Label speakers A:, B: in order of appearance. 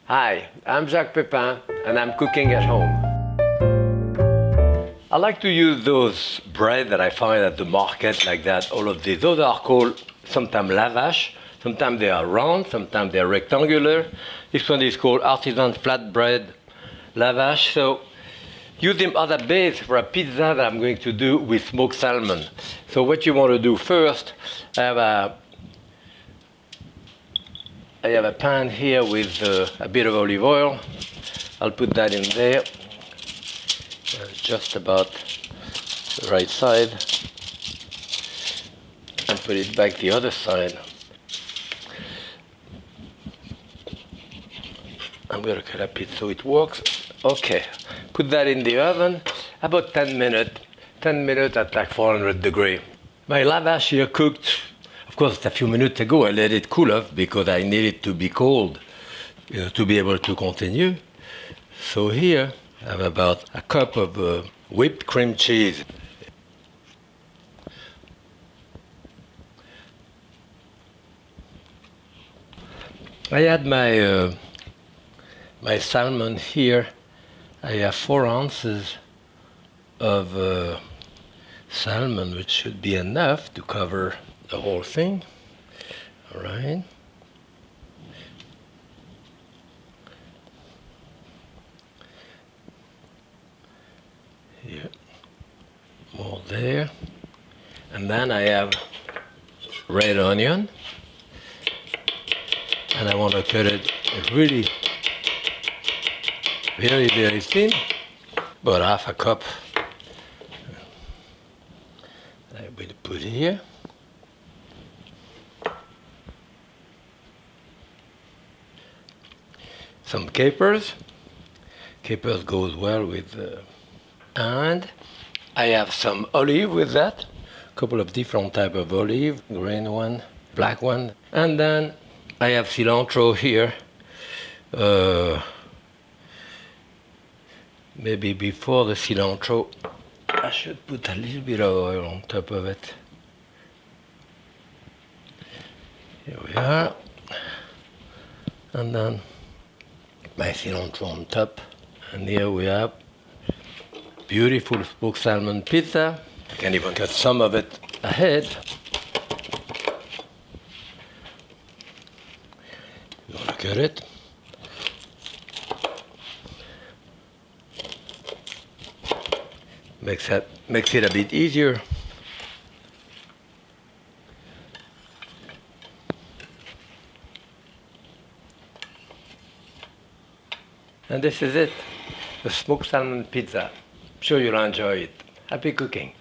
A: Hi, I'm Jacques Pepin and I'm cooking at home. I like to use those bread that I find at the market like that, all of these. Those are called sometimes Lavash, sometimes they are round, sometimes they are rectangular. This one is called artisan flatbread Lavash. So use them as a base for a pizza that I'm going to do with smoked salmon. So what you want to do first, I have a pan here with a bit of olive oil. I'll put that in there, just about the right side, and put it back the other side. I'm going to cut up it so it works. Okay, put that in the oven, about 10 minutes. 10 minutes at like 400 degrees. My lavash here cooked. Of course, a few minutes ago I let it cool off because I need it to be cold, to be able to continue. So here I have about a cup of whipped cream cheese. I had my my salmon here. I have 4 ounces of salmon, which should be enough to cover the whole thing. All right. Here, more there. And then I have red onion. And I want to cut it really very, very thin, about half a cup. I will put here. Some capers. Capers goes well with, and I have some olive with that. A couple of different type of olive, green one, black one, and then I have cilantro here. Maybe before the cilantro, I should put a little bit of oil on top of it. Here we are. And then my cilantro on top. And here we have beautiful smoked salmon pizza. I can even cut some of it ahead. You want to cut it? Makes it a bit easier. And this is it, the smoked salmon pizza. I'm sure you'll enjoy it. Happy cooking.